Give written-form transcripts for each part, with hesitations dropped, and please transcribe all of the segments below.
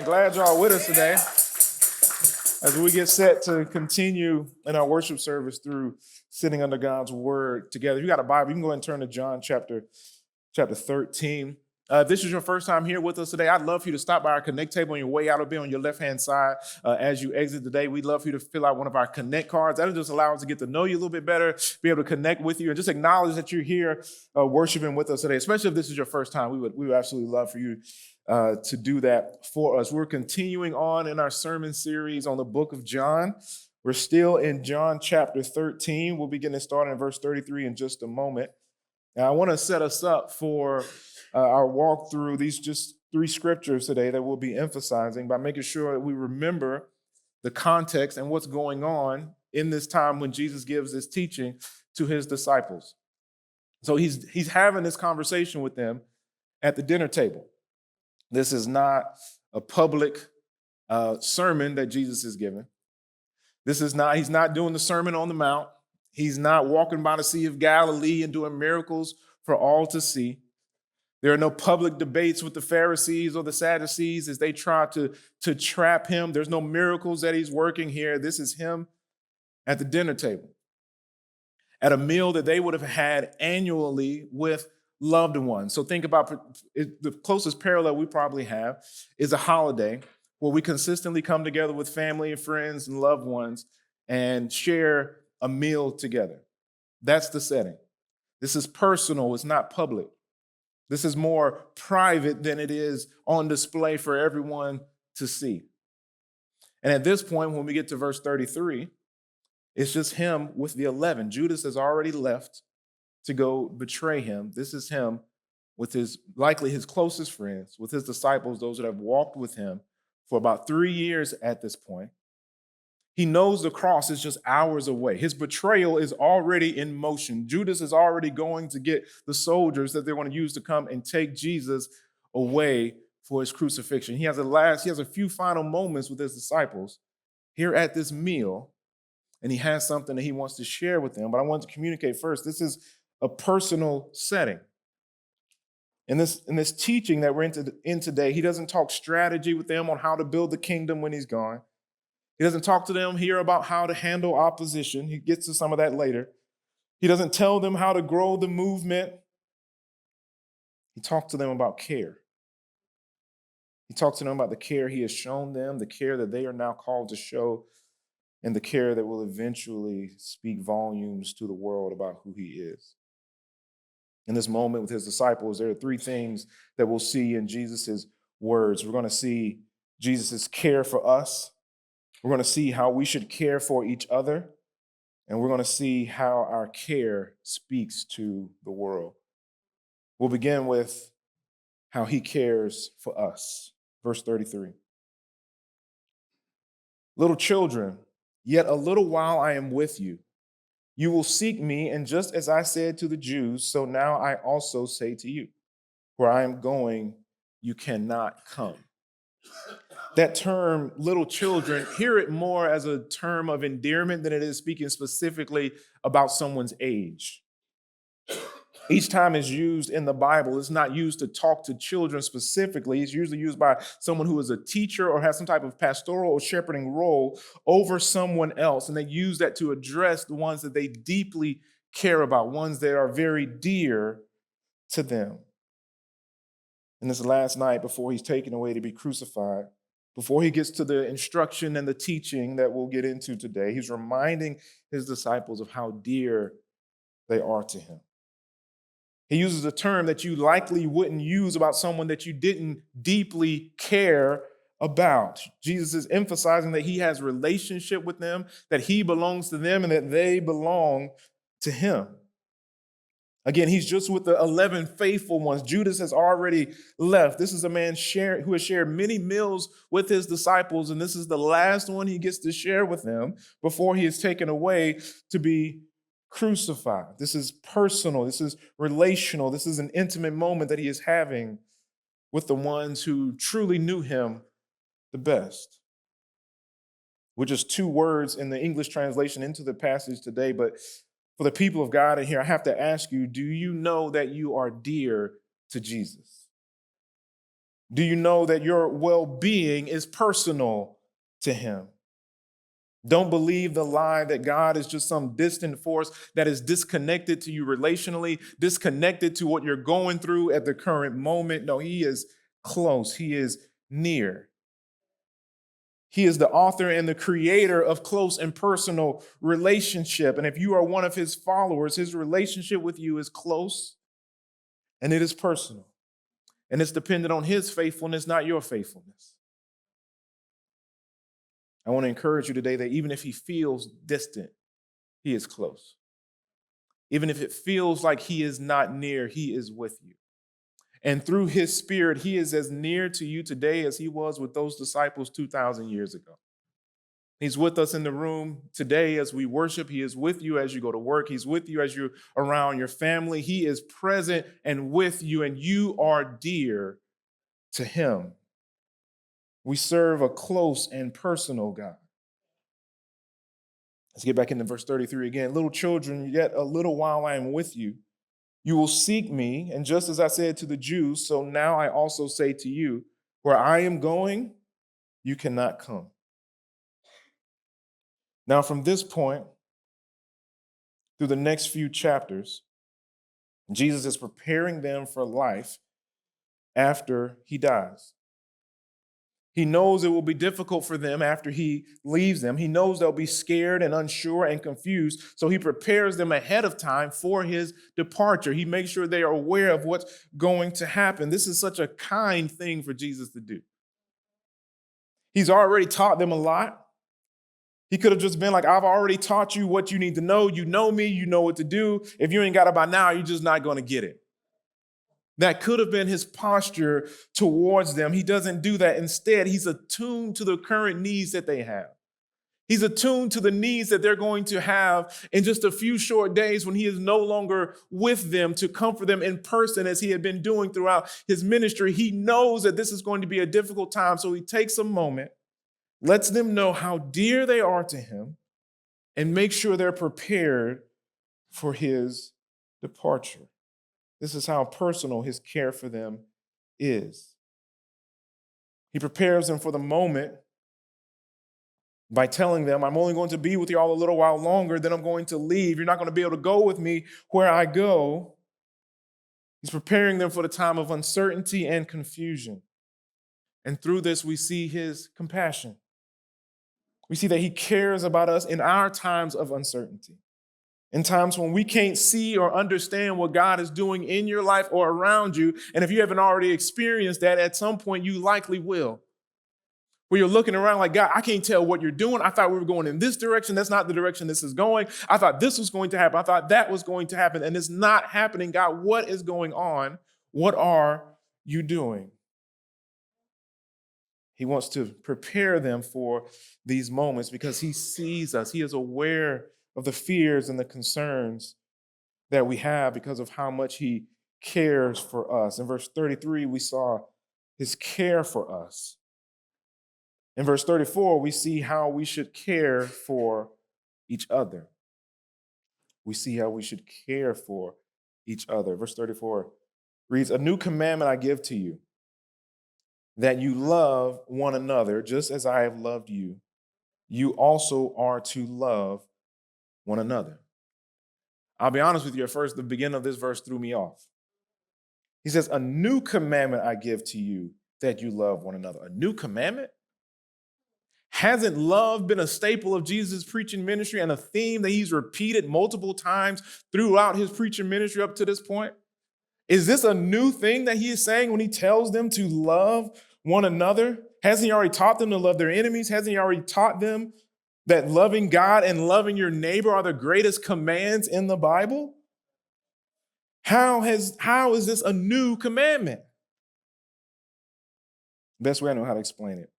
Amen. Glad y'all with us today as we get set to continue in our worship service through sitting under God's word together. If you got a Bible, you can go ahead and turn to John chapter 13. If this is your first time here with us today, I'd love for you to stop by our Connect table on your way out. It'll be on your left-hand side as you exit today. We'd love for you to fill out one of our Connect cards. That'll just allow us to get to know you a little bit better, be able to connect with you, and just acknowledge that you're here worshiping with us today, especially if this is your first time. We would absolutely love for you to do that for us. We're continuing on in our sermon series on the book of John. We're still in John chapter 13. We'll be getting started in verse 33 in just a moment. Now, I want to set us up for our walk through these just three scriptures today that we'll be emphasizing by making sure that we remember the context and what's going on in this time when Jesus gives this teaching to his disciples. So he's having this conversation with them at the dinner table. This is not a public sermon that Jesus is giving. He's not doing the Sermon on the Mount. He's not walking by the Sea of Galilee and doing miracles for all to see. There are no public debates with the Pharisees or the Sadducees as they try to trap him. There's no miracles that he's working here. This is him at the dinner table, at a meal that they would have had annually with loved ones. So think about the closest parallel we probably have is a holiday where we consistently come together with family and friends and loved ones and share a meal together. That's the setting. This is personal. It's not public. This is more private than it is on display for everyone to see. And at this point, when we get to verse 33, it's just him with the 11. Judas has already left to go betray him. This is him with likely his closest friends, with his disciples, those that have walked with him for about 3 years at this point. He knows the cross is just hours away. His betrayal is already in motion. Judas is already going to get the soldiers that they're going to use to come and take Jesus away for his crucifixion. He has a few final moments with his disciples here at this meal, and he has something that he wants to share with them. But I want to communicate first. This is a personal setting. In this teaching that we're in today, he doesn't talk strategy with them on how to build the kingdom when he's gone. He doesn't talk to them here about how to handle opposition. He gets to some of that later. He doesn't tell them how to grow the movement. He talks to them about care. He talks to them about the care he has shown them, the care that they are now called to show, and the care that will eventually speak volumes to the world about who he is. In this moment with his disciples, there are three things that we'll see in Jesus' words. We're going to see Jesus' care for us. We're going to see how we should care for each other. And we're going to see how our care speaks to the world. We'll begin with how he cares for us. Verse 33. Little children, yet a little while I am with you. You will seek me, and just as I said to the Jews, so now I also say to you, where I am going, you cannot come. That term, little children, hear it more as a term of endearment than it is speaking specifically about someone's age. Each time it's used in the Bible, it's not used to talk to children specifically. It's usually used by someone who is a teacher or has some type of pastoral or shepherding role over someone else. And they use that to address the ones that they deeply care about, ones that are very dear to them. And this last night before he's taken away to be crucified, before he gets to the instruction and the teaching that we'll get into today, he's reminding his disciples of how dear they are to him. He uses a term that you likely wouldn't use about someone that you didn't deeply care about. Jesus is emphasizing that he has a relationship with them, that he belongs to them, and that they belong to him. Again, he's just with the 11 faithful ones. Judas has already left. This is a man who has shared many meals with his disciples, and this is the last one he gets to share with them before he is taken away to be crucified. This is personal. This is relational. This is an intimate moment that he is having with the ones who truly knew him the best. We're just two words in the English translation into the passage today, but for the people of God in here, I have to ask you, do you know that you are dear to Jesus? Do you know that your well-being is personal to him? Don't believe the lie that God is just some distant force that is disconnected to you relationally, disconnected to what you're going through at the current moment. No, he is close. He is near. He is the author and the creator of close and personal relationship. And if you are one of his followers, his relationship with you is close and it is personal. And it's dependent on his faithfulness, not your faithfulness. I want to encourage you today that even if he feels distant, he is close. Even if it feels like he is not near, he is with you. And through his spirit, he is as near to you today as he was with those disciples 2,000 years ago. He's with us in the room today as we worship. He is with you as you go to work. He's with you as you're around your family. He is present and with you, and you are dear to him. We serve a close and personal God. Let's get back into verse 33 again. Little children, yet a little while I am with you. You will seek me, and just as I said to the Jews, so now I also say to you, where I am going, you cannot come. Now, from this point, through the next few chapters, Jesus is preparing them for life after he dies. He knows it will be difficult for them after he leaves them. He knows they'll be scared and unsure and confused. So he prepares them ahead of time for his departure. He makes sure they are aware of what's going to happen. This is such a kind thing for Jesus to do. He's already taught them a lot. He could have just been like, I've already taught you what you need to know. You know me, you know what to do. If you ain't got it by now, you're just not going to get it. That could have been his posture towards them. He doesn't do that. Instead, he's attuned to the current needs that they have. He's attuned to the needs that they're going to have in just a few short days when he is no longer with them to comfort them in person as he had been doing throughout his ministry. He knows that this is going to be a difficult time, so he takes a moment, lets them know how dear they are to him, and makes sure they're prepared for his departure. This is how personal his care for them is. He prepares them for the moment by telling them, I'm only going to be with you all a little while longer, then I'm going to leave. You're not going to be able to go with me where I go. He's preparing them for the time of uncertainty and confusion. And through this, we see his compassion. We see that he cares about us in our times of uncertainty. In times when we can't see or understand what God is doing in your life or around you. And if you haven't already experienced that, at some point you likely will. Where you're looking around like, God, I can't tell what you're doing. I thought we were going in this direction. That's not the direction this is going. I thought this was going to happen. I thought that was going to happen. And it's not happening. God, what is going on? What are you doing? He wants to prepare them for these moments because he sees us. He is aware of the fears and the concerns that we have because of how much he cares for us. In verse 33, we saw his care for us. In verse 34, we see how we should care for each other. We see how we should care for each other. Verse 34 reads, a new commandment I give to you, that you love one another just as I have loved you. You also are to love one another. I'll be honest with you, at first, the beginning of this verse threw me off. He says, a new commandment I give to you, that you love one another. A new commandment? Hasn't love been a staple of Jesus' preaching ministry and a theme that he's repeated multiple times throughout his preaching ministry up to this point? Is this a new thing that he is saying when he tells them to love one another? Hasn't he already taught them to love their enemies? Hasn't he already taught them that loving God and loving your neighbor are the greatest commands in the Bible? How is this a new commandment? Best way I know how to explain it.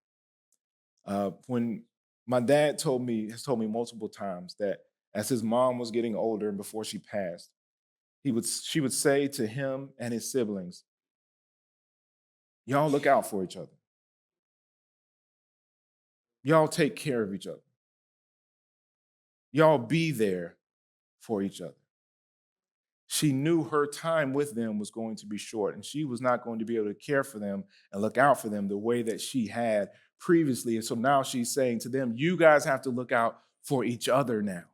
When my dad has told me multiple times that as his mom was getting older and before she passed, she would say to him and his siblings, y'all look out for each other. Y'all take care of each other. Y'all be there for each other. she knew her time with them was going to be short, and she was not going to be able to care for them and look out for them the way that she had previously. And so now she's saying to them, you guys have to look out for each other now.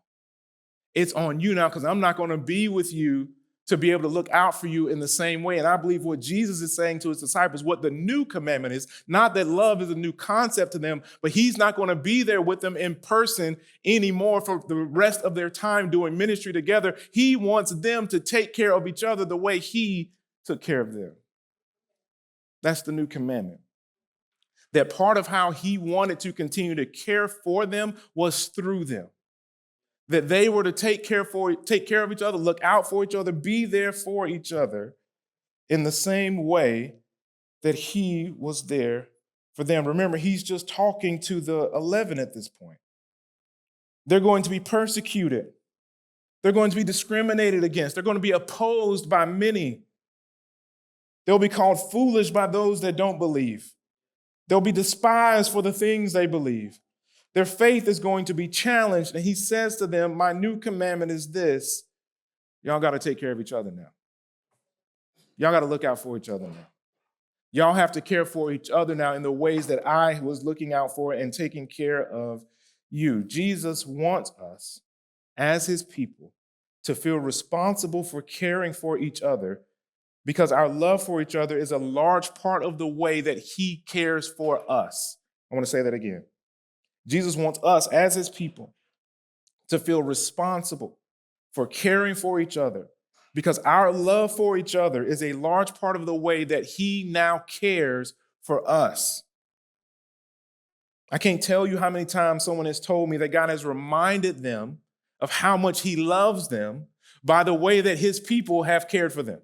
It's on you now, because I'm not going to be with you to be able to look out for you in the same way. And I believe what Jesus is saying to his disciples, what the new commandment is, not that love is a new concept to them, but he's not going to be there with them in person anymore for the rest of their time doing ministry together. He wants them to take care of each other the way he took care of them. That's the new commandment. That part of how he wanted to continue to care for them was through them. That they were to take care of each other, look out for each other, be there for each other in the same way that he was there for them. Remember, he's just talking to the 11 at this point. They're going to be persecuted. They're going to be discriminated against. They're going to be opposed by many. They'll be called foolish by those that don't believe. They'll be despised for the things they believe. Their faith is going to be challenged. And he says to them, my new commandment is this: y'all got to take care of each other now. Y'all got to look out for each other now. Y'all have to care for each other now in the ways that I was looking out for and taking care of you. Jesus wants us as his people to feel responsible for caring for each other, because our love for each other is a large part of the way that he cares for us. I want to say that again. Jesus wants us as his people to feel responsible for caring for each other, because our love for each other is a large part of the way that he now cares for us. I can't tell you how many times someone has told me that God has reminded them of how much he loves them by the way that his people have cared for them.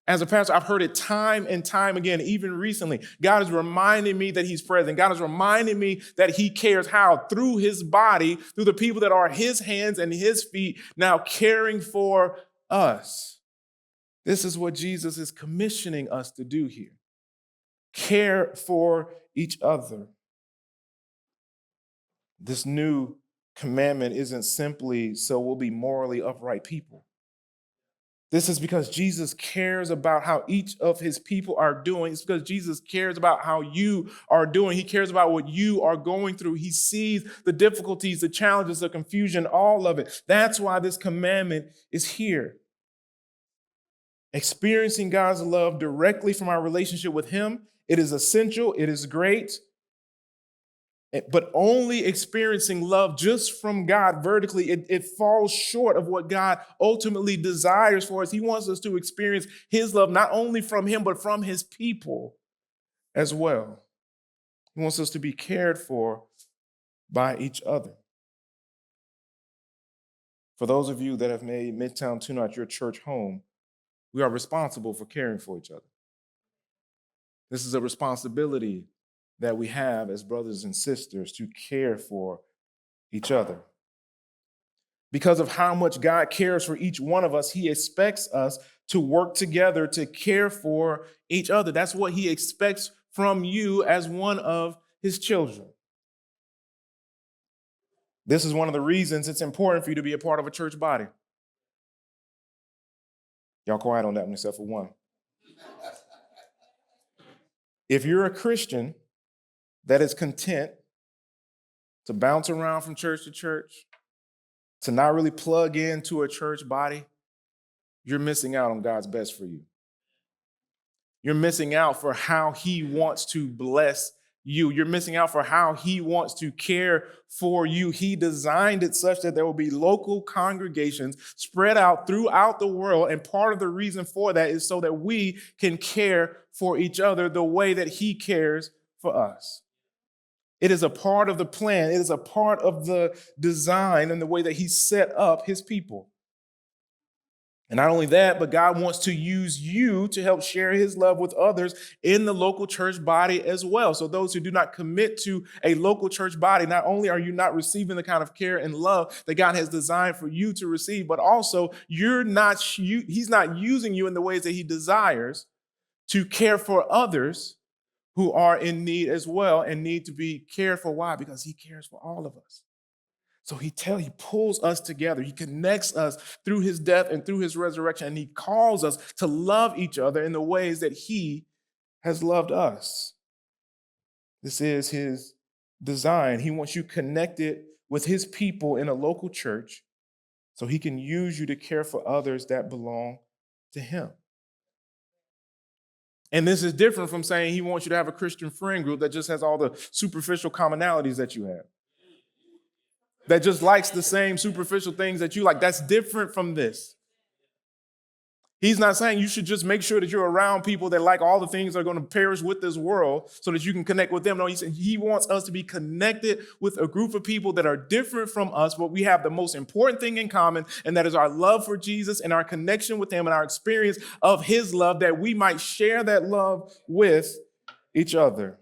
As a pastor, I've heard it time and time again, even recently. God is reminding me that he's present. God is reminding me that he cares. How? Through his body, through the people that are his hands and his feet, now caring for us. This is what Jesus is commissioning us to do here. Care for each other. This new commandment isn't simply so we'll be morally upright people. This is because Jesus cares about how each of his people are doing. It's because Jesus cares about how you are doing. He cares about what you are going through. He sees the difficulties, the challenges, the confusion, all of it. That's why this commandment is here. Experiencing God's love directly from our relationship with him, it is essential, it is great. But only experiencing love just from God vertically, it falls short of what God ultimately desires for us. He wants us to experience his love, not only from him, but from his people as well. He wants us to be cared for by each other. For those of you that have made Midtown tonight your church home, we are responsible for caring for each other. This is a responsibility that we have as brothers and sisters to care for each other. Because of how much God cares for each one of us, he expects us to work together to care for each other. That's what he expects from you as one of his children. This is one of the reasons it's important for you to be a part of a church body. Y'all quiet on that one except for one. If you're a Christian that is content to bounce around from church to church, to not really plug into a church body, you're missing out on God's best for you. You're missing out for how he wants to bless you. You're missing out for how he wants to care for you. He designed it such that there will be local congregations spread out throughout the world. And part of the reason for that is so that we can care for each other the way that he cares for us. It is a part of the plan. It is a part of the design and the way that he set up his people. And not only that, but God wants to use you to help share his love with others in the local church body as well. So those who do not commit to a local church body, not only are you not receiving the kind of care and love that God has designed for you to receive, but also he's not using you in the ways that he desires to care for others who are in need as well and need to be cared for. Why? Because he cares for all of us. So he pulls us together. He connects us through his death and through his resurrection. And he calls us to love each other in the ways that he has loved us. This is his design. He wants you connected with his people in a local church so he can use you to care for others that belong to him. And this is different from saying he wants you to have a Christian friend group that just has all the superficial commonalities that you have, that just likes the same superficial things that you like. That's different from this. He's not saying you should just make sure that you're around people that like all the things that are going to perish with this world so that you can connect with them. No, he wants us to be connected with a group of people that are different from us, but we have the most important thing in common, and that is our love for Jesus and our connection with him and our experience of his love, that we might share that love with each other.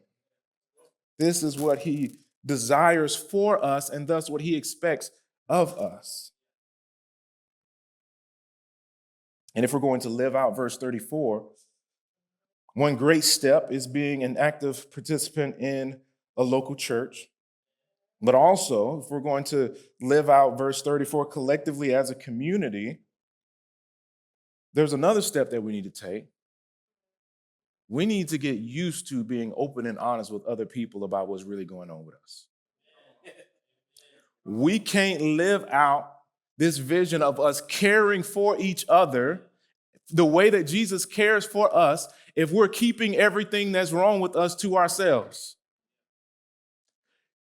This is what he desires for us, and thus what he expects of us. And if we're going to live out verse 34, one great step is being an active participant in a local church. But also, if we're going to live out verse 34 collectively as a community, there's another step that we need to take. We need to get used to being open and honest with other people about what's really going on with us. We can't live out this vision of us caring for each other the way that Jesus cares for us if we're keeping everything that's wrong with us to ourselves.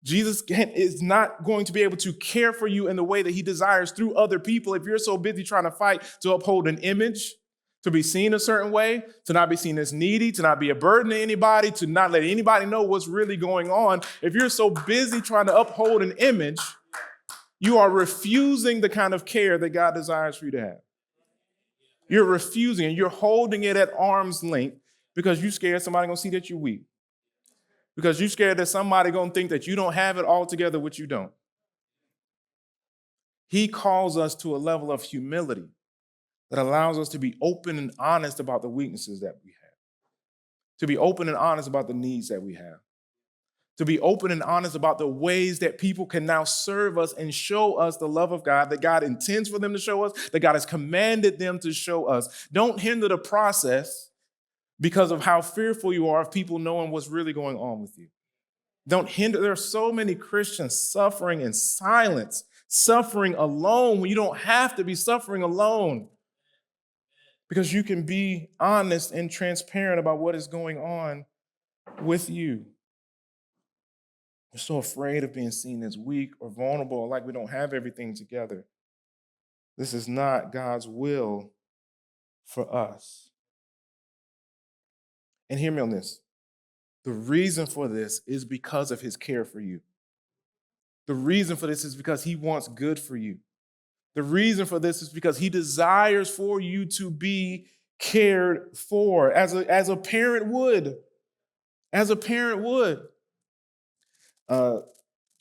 Jesus is not going to be able to care for you in the way that he desires through other people if you're so busy trying to fight to uphold an image, to be seen a certain way, to not be seen as needy, to not be a burden to anybody, to not let anybody know what's really going on. If you're so busy trying to uphold an image, you are refusing the kind of care that God desires for you to have. You're refusing, and you're holding it at arm's length because you're scared somebody's going to see that you're weak. Because you're scared that somebody's going to think that you don't have it all together, which you don't. He calls us to a level of humility that allows us to be open and honest about the weaknesses that we have, to be open and honest about the needs that we have, to be open and honest about the ways that people can now serve us and show us the love of God that God intends for them to show us, that God has commanded them to show us. Don't hinder the process because of how fearful you are of people knowing what's really going on with you. Don't hinder. There are so many Christians suffering in silence, suffering alone when you don't have to be suffering alone, because you can be honest and transparent about what is going on with you. We're so afraid of being seen as weak or vulnerable, or like we don't have everything together. This is not God's will for us. And hear me on this. The reason for this is because of his care for you. The reason for this is because he wants good for you. The reason for this is because he desires for you to be cared for as a parent would. As a parent would.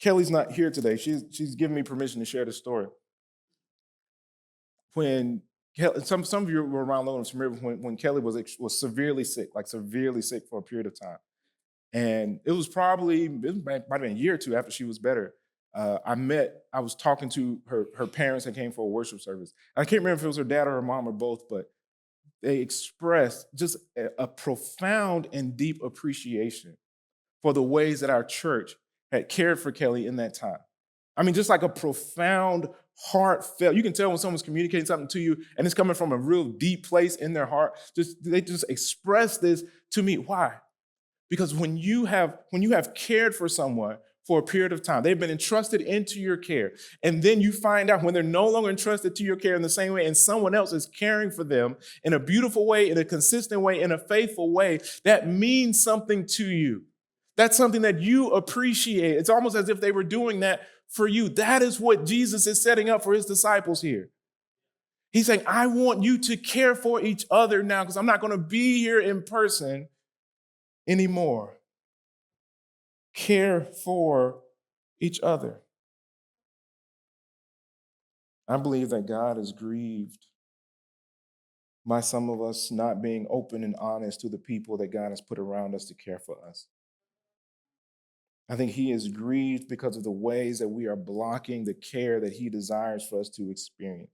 Kelly's not here today. She's given me permission to share this story. When some of you were around long enough to remember when Kelly was severely sick for a period of time. And it might have been a year or two after she was better. I was talking to her parents that came for a worship service. I can't remember if it was her dad or her mom or both, but they expressed just a profound and deep appreciation for the ways that our church had cared for Kelly in that time. I mean, just like a profound, heartfelt, you can tell when someone's communicating something to you and it's coming from a real deep place in their heart. They just express this to me. Why? Because when you have cared for someone for a period of time, they've been entrusted into your care, and then you find out when they're no longer entrusted to your care in the same way, and someone else is caring for them in a beautiful way, in a consistent way, in a faithful way, that means something to you. That's something that you appreciate. It's almost as if they were doing that for you. That is what Jesus is setting up for his disciples here. He's saying, I want you to care for each other now because I'm not going to be here in person anymore. Care for each other. I believe that God is grieved by some of us not being open and honest to the people that God has put around us to care for us. I think he is grieved because of the ways that we are blocking the care that he desires for us to experience.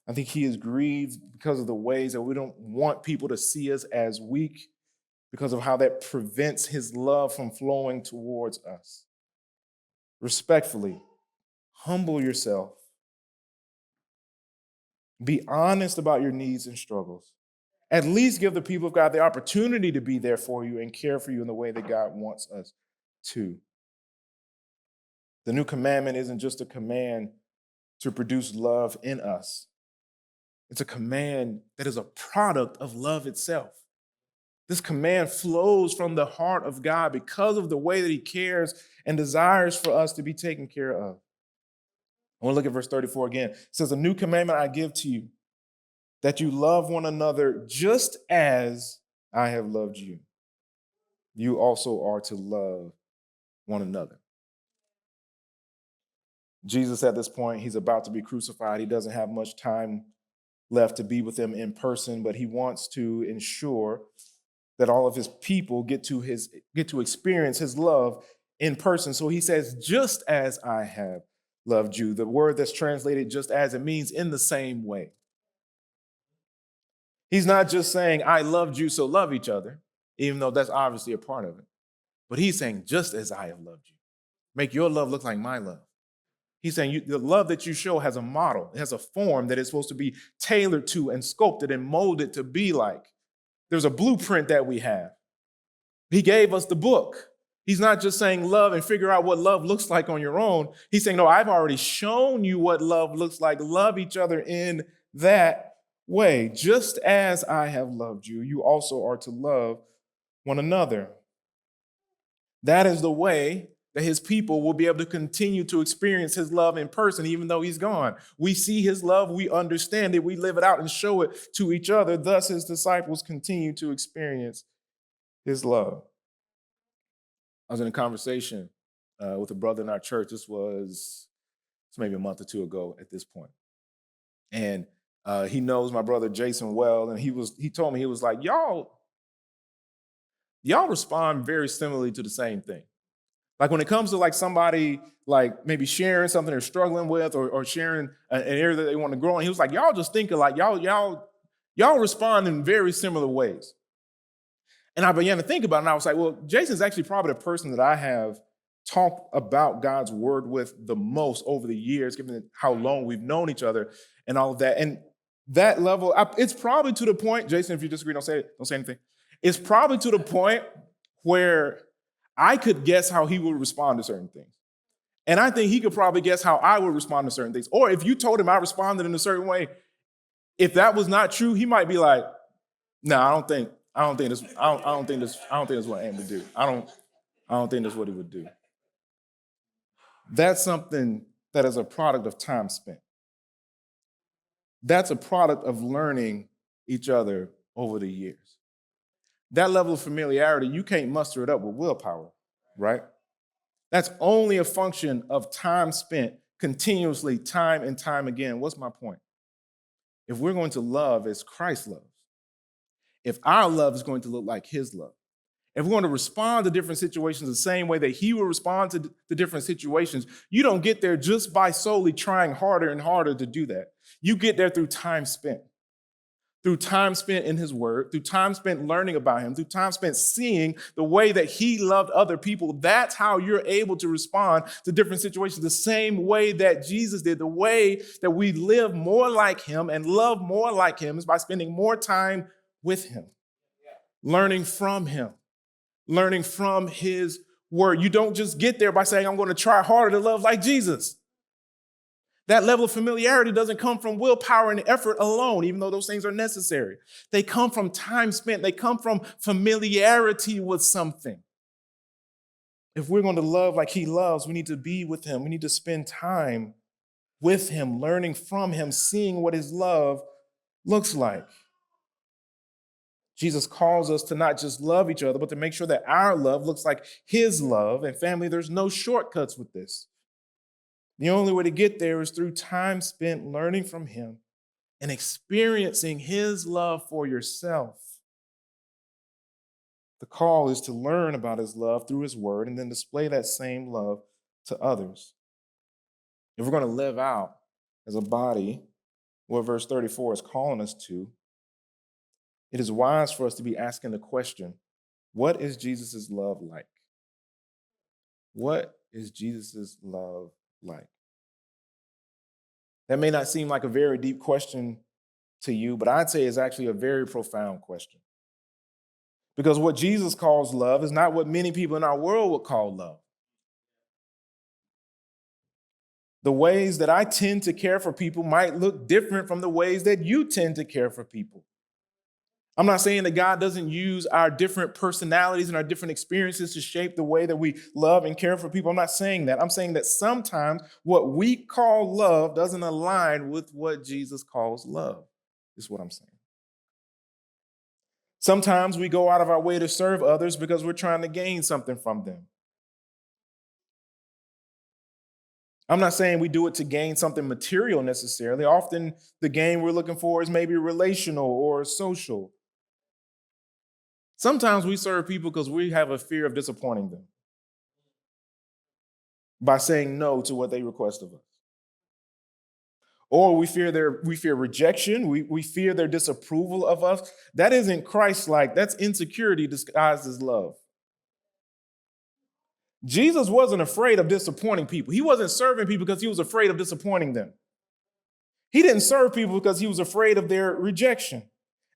I think he is grieved because of the ways that we don't want people to see us as weak, because of how that prevents his love from flowing towards us. Respectfully, humble yourself. Be honest about your needs and struggles. At least give the people of God the opportunity to be there for you and care for you in the way that God wants us to. The new commandment isn't just a command to produce love in us. It's a command that is a product of love itself. This command flows from the heart of God because of the way that he cares and desires for us to be taken care of. I want to look at verse 34 again. It says, "A new commandment I give to you, that you love one another just as I have loved you. You also are to love one another." Jesus, at this point, he's about to be crucified. He doesn't have much time left to be with them in person, but he wants to ensure that all of his people get to experience his love in person. So he says, "Just as I have loved you." The word that's translated "just as," it means in the same way. He's not just saying, "I loved you, so love each other," even though that's obviously a part of it. But he's saying, "Just as I have loved you." Make your love look like my love. He's saying the love that you show has a model. It has a form that is supposed to be tailored to and sculpted and molded to be like. There's a blueprint that we have. He gave us the book. He's not just saying love and figure out what love looks like on your own. He's saying, no, I've already shown you what love looks like. Love each other in that way. Just as I have loved you, you also are to love one another. That is the way that his people will be able to continue to experience his love in person, even though he's gone. We see his love, we understand it, we live it out and show it to each other. Thus, his disciples continue to experience his love. I was in a conversation with a brother in our church. This was maybe a month or two ago at this point. And he knows my brother Jason well. And he told me, he was like, y'all respond very similarly to the same thing. Like when it comes to like somebody like maybe sharing something they're struggling with or sharing an area that they want to grow in, he was like, y'all just think alike. Y'all respond in very similar ways. And I began to think about it, and I was like, well, Jason's actually probably the person that I have talked about God's word with the most over the years, given how long we've known each other and all of that. And that level, it's probably to the point, Jason, if you disagree, don't say anything. It's probably to the point where I could guess how he would respond to certain things. And I think he could probably guess how I would respond to certain things. Or if you told him I responded in a certain way, if that was not true, he might be like, no, I don't think this is what I aim to do. I don't think that's what he would do. That's something that is a product of time spent. That's a product of learning each other over the years. That level of familiarity, you can't muster it up with willpower, right? That's only a function of time spent continuously, time and time again. What's my point? If we're going to love as Christ loves, if our love is going to look like his love, if we're going to respond to different situations the same way that he will respond to different situations, you don't get there just by solely trying harder and harder to do that. You get there through time spent in his word, through time spent learning about him, through time spent seeing the way that he loved other people. That's how you're able to respond to different situations the same way that Jesus did. The way that we live more like him and love more like him is by spending more time with him, learning from him, learning from his word. You don't just get there by saying, I'm going to try harder to love like Jesus. That level of familiarity doesn't come from willpower and effort alone, even though those things are necessary. They come from time spent. They come from familiarity with something. If we're going to love like he loves, we need to be with him. We need to spend time with him, learning from him, seeing what his love looks like. Jesus calls us to not just love each other, but to make sure that our love looks like his love. And family, there's no shortcuts with this. The only way to get there is through time spent learning from him and experiencing his love for yourself. The call is to learn about his love through his word and then display that same love to others. If we're going to live out as a body what verse 34 is calling us to, it is wise for us to be asking the question, what is Jesus' love like? What is Jesus' love like? That may not seem like a very deep question to you, but I'd say it's actually a very profound question. Because what Jesus calls love is not what many people in our world would call love. The ways that I tend to care for people might look different from the ways that you tend to care for people. I'm not saying that God doesn't use our different personalities and our different experiences to shape the way that we love and care for people. I'm not saying that. I'm saying that sometimes what we call love doesn't align with what Jesus calls love, is what I'm saying. Sometimes we go out of our way to serve others because we're trying to gain something from them. I'm not saying we do it to gain something material necessarily. Often the gain we're looking for is maybe relational or social. Sometimes we serve people because we have a fear of disappointing them by saying no to what they request of us. Or we fear rejection, we fear their disapproval of us. That isn't Christ-like, that's insecurity disguised as love. Jesus wasn't afraid of disappointing people. He wasn't serving people because he was afraid of disappointing them. He didn't serve people because he was afraid of their rejection.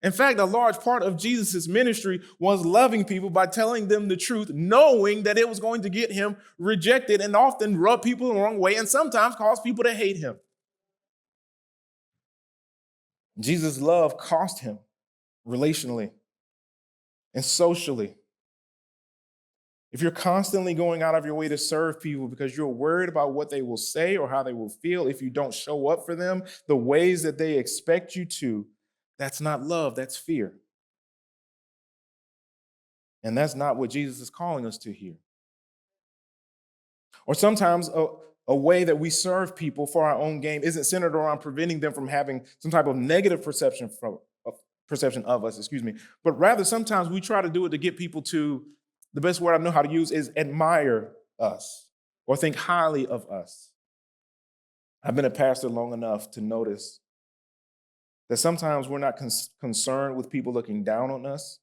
In fact, a large part of Jesus' ministry was loving people by telling them the truth, knowing that it was going to get him rejected and often rub people the wrong way and sometimes cause people to hate him. Jesus' love cost him relationally and socially. If you're constantly going out of your way to serve people because you're worried about what they will say or how they will feel if you don't show up for them the ways that they expect you to, that's not love, that's fear. And that's not what Jesus is calling us to here. Or sometimes a way that we serve people for our own gain isn't centered around preventing them from having some type of negative perception of us, but rather sometimes we try to do it to get people to, the best word I know how to use is admire us or think highly of us. I've been a pastor long enough to notice that sometimes we're not concerned with people looking down on us.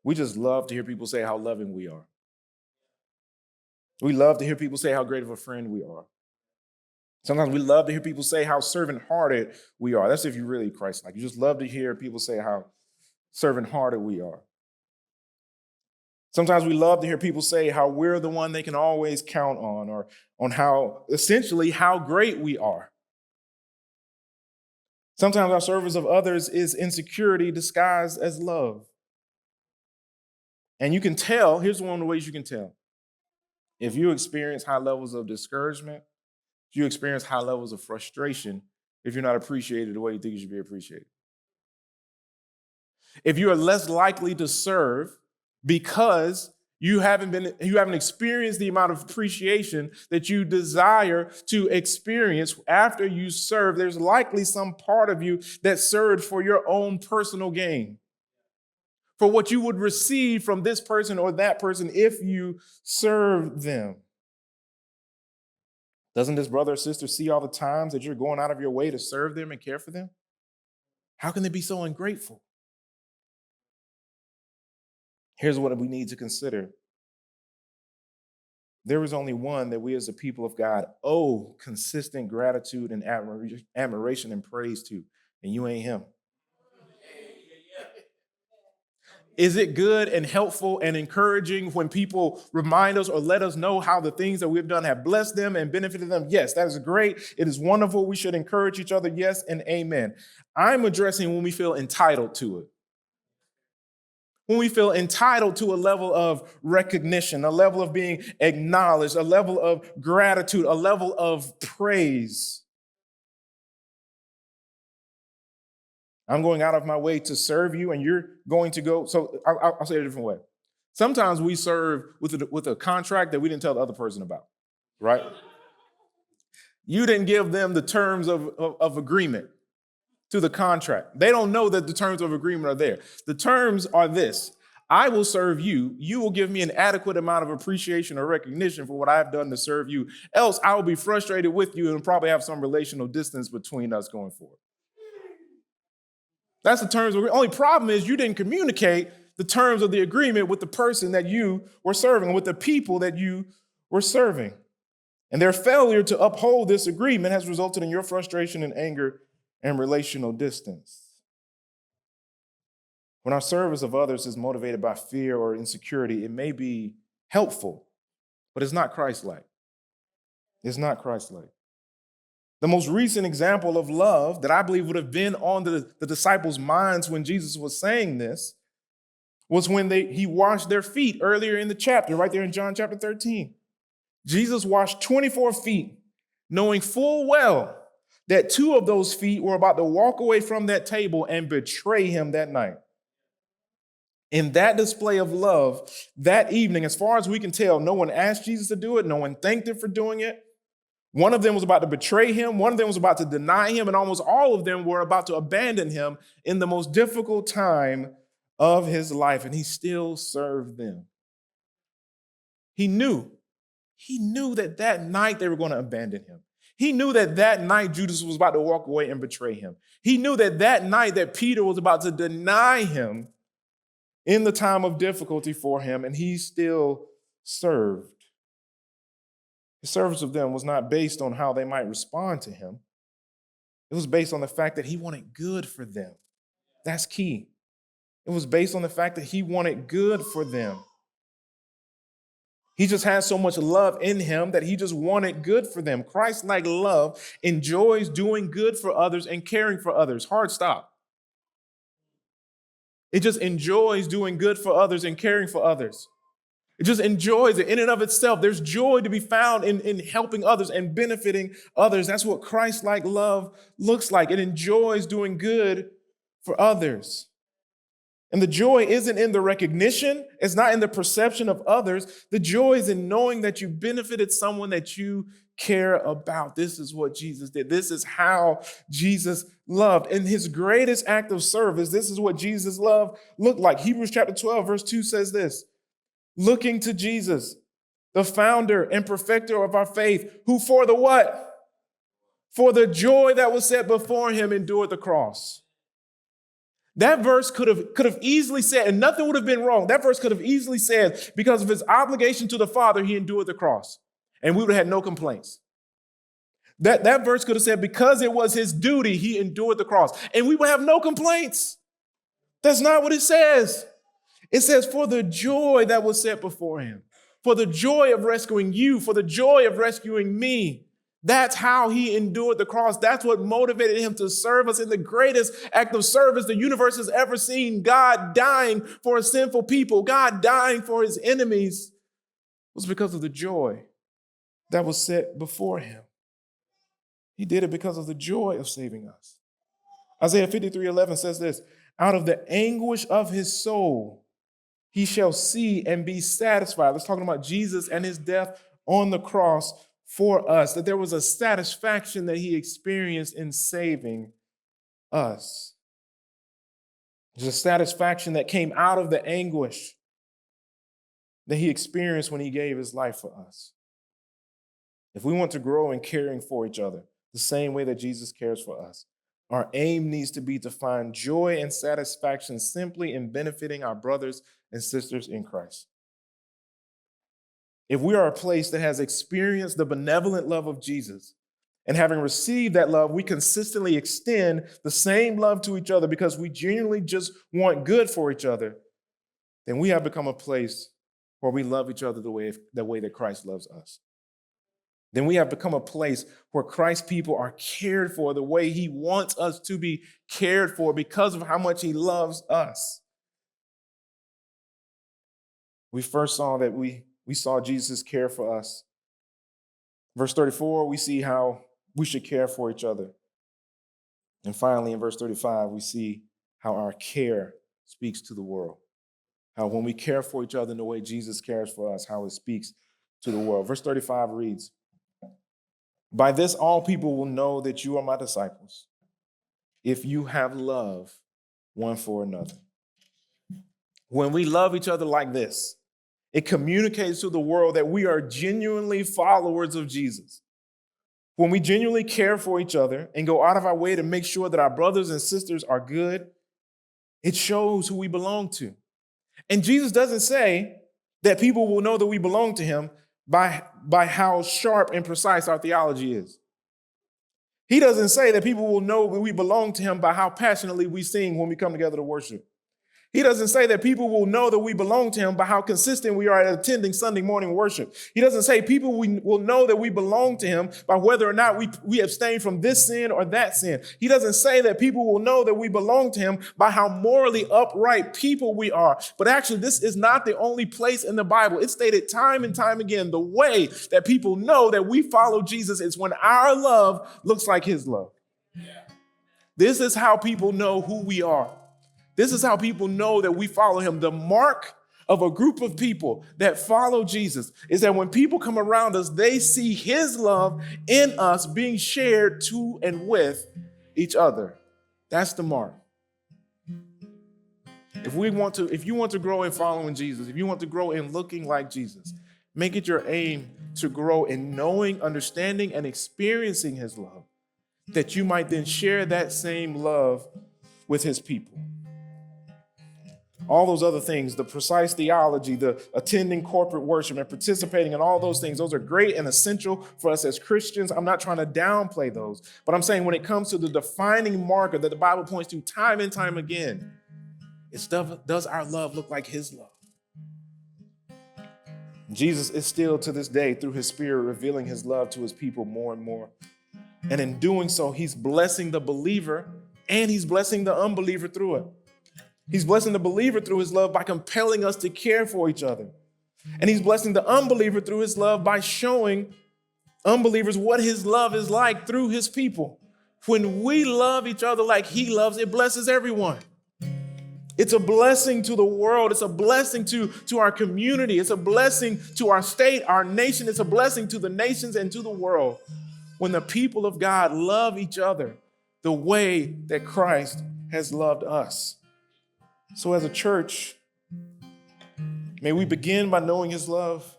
We just love to hear people say how loving we are. We love to hear people say how great of a friend we are. Sometimes we love to hear people say how servant-hearted we are. That's if you're really Christ-like. You just love to hear people say how servant-hearted we are. Sometimes we love to hear people say how we're the one they can always count on, or on how, essentially, how great we are. Sometimes our service of others is insecurity disguised as love. And you can tell, here's one of the ways you can tell. If you experience high levels of discouragement, if you experience high levels of frustration, if you're not appreciated the way you think you should be appreciated. If you are less likely to serve because you haven't experienced the amount of appreciation that you desire to experience after you serve, there's likely some part of you that served for your own personal gain, for what you would receive from this person or that person if you serve them. Doesn't this brother or sister see all the times that you're going out of your way to serve them and care for them? How can they be so ungrateful? Here's what we need to consider. There is only one that we as a people of God owe consistent gratitude and admiration and praise to, and you ain't him. Is it good and helpful and encouraging when people remind us or let us know how the things that we've done have blessed them and benefited them? Yes, that is great. It is wonderful. We should encourage each other. Yes, and amen. I'm addressing when we feel entitled to it. When we feel entitled to a level of recognition, a level of being acknowledged, a level of gratitude, a level of praise. I'm going out of my way to serve you, and you're going to go. So I'll say it a different way. Sometimes we serve with a contract that we didn't tell the other person about, right? You didn't give them the terms of agreement to the contract. They don't know that the terms of agreement are there. The terms are this: I will serve you. You will give me an adequate amount of appreciation or recognition for what I've done to serve you. Else, I will be frustrated with you and probably have some relational distance between us going forward. That's the terms of the only problem is you didn't communicate the terms of the agreement with the person that you were serving, with the people that you were serving. And their failure to uphold this agreement has resulted in your frustration and anger and relational distance. When our service of others is motivated by fear or insecurity, it may be helpful, but it's not Christ-like. It's not Christ-like. The most recent example of love that I believe would have been on the disciples' minds when Jesus was saying this was when he washed their feet earlier in the chapter, right there in John chapter 13. Jesus washed 24 feet, knowing full well that 2 of those feet were about to walk away from that table and betray him that night. In that display of love, that evening, as far as we can tell, no one asked Jesus to do it. No one thanked him for doing it. One of them was about to betray him. One of them was about to deny him. And almost all of them were about to abandon him in the most difficult time of his life. And he still served them. He knew that night they were going to abandon him. He knew that night Judas was about to walk away and betray him. He knew that night that Peter was about to deny him in the time of difficulty for him, and he still served. His service of them was not based on how they might respond to him. It was based on the fact that he wanted good for them. That's key. It was based on the fact that he wanted good for them. He just had so much love in him that he just wanted good for them. Christ-like love enjoys doing good for others and caring for others. Hard stop. It just enjoys doing good for others and caring for others. It just enjoys it in and of itself. There's joy to be found in helping others and benefiting others. That's what Christ-like love looks like. It enjoys doing good for others. And the joy isn't in the recognition. It's not in the perception of others. The joy is in knowing that you benefited someone that you care about. This is what Jesus did. This is how Jesus loved. In his greatest act of service, this is what Jesus' love looked like. Hebrews chapter 12, verse 2 says this: looking to Jesus, the founder and perfecter of our faith, who for the what? For the joy that was set before him endured the cross. That verse could have easily said, and nothing would have been wrong. That verse could have easily said, because of his obligation to the Father, he endured the cross. And we would have had no complaints. That verse could have said, because it was his duty, he endured the cross. And we would have no complaints. That's not what it says. It says, for the joy that was set before him, for the joy of rescuing you, for the joy of rescuing me. That's how he endured the cross. That's what motivated him to serve us in the greatest act of service the universe has ever seen. God dying for a sinful people, God dying for his enemies, was because of the joy that was set before him. He did it because of the joy of saving us. Isaiah 53:11 says this: out of the anguish of his soul, he shall see and be satisfied. Let's talk about Jesus and his death on the cross for us, that there was a satisfaction that he experienced in saving us. There's a satisfaction that came out of the anguish that he experienced when he gave his life for us. If we want to grow in caring for each other the same way that Jesus cares for us, our aim needs to be to find joy and satisfaction simply in benefiting our brothers and sisters in Christ. If we are a place that has experienced the benevolent love of Jesus, and having received that love, we consistently extend the same love to each other because we genuinely just want good for each other, then we have become a place where we love each other the way that Christ loves us. Then we have become a place where Christ's people are cared for the way he wants us to be cared for because of how much he loves us. We first saw that we saw Jesus care for us. Verse 34, we see how we should care for each other. And finally, in verse 35, we see how our care speaks to the world. How when we care for each other in the way Jesus cares for us, how it speaks to the world. Verse 35 reads, by this all people will know that you are my disciples, if you have love one for another. When we love each other like this, it communicates to the world that we are genuinely followers of Jesus. When we genuinely care for each other and go out of our way to make sure that our brothers and sisters are good, it shows who we belong to. And Jesus doesn't say that people will know that we belong to him by how sharp and precise our theology is. He doesn't say that people will know that we belong to him by how passionately we sing when we come together to worship. He doesn't say that people will know that we belong to him by how consistent we are at attending Sunday morning worship. He doesn't say people will know that we belong to him by whether or not we abstain from this sin or that sin. He doesn't say that people will know that we belong to him by how morally upright people we are. But actually, this is not the only place in the Bible. It's stated time and time again, the way that people know that we follow Jesus is when our love looks like his love. This is how people know who we are. This is how people know that we follow him. The mark of a group of people that follow Jesus is that when people come around us, they see his love in us being shared to and with each other. That's the mark. If you want to grow in following Jesus, if you want to grow in looking like Jesus, make it your aim to grow in knowing, understanding, and experiencing his love, that you might then share that same love with his people. All those other things, the precise theology, the attending corporate worship and participating in all those things, those are great and essential for us as Christians. I'm not trying to downplay those, but I'm saying when it comes to the defining marker that the Bible points to time and time again, it's does our love look like his love? Jesus is still to this day, through his Spirit, revealing his love to his people more and more. And in doing so, he's blessing the believer and he's blessing the unbeliever through it. He's blessing the believer through his love by compelling us to care for each other. And he's blessing the unbeliever through his love by showing unbelievers what his love is like through his people. When we love each other like he loves, it blesses everyone. It's a blessing to the world. It's a blessing to our community. It's a blessing to our state, our nation. It's a blessing to the nations and to the world when the people of God love each other the way that Christ has loved us. So as a church, may we begin by knowing his love.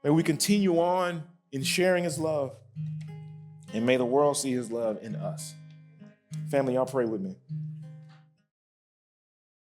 May we continue on in sharing his love. And may the world see his love in us. Family, y'all pray with me.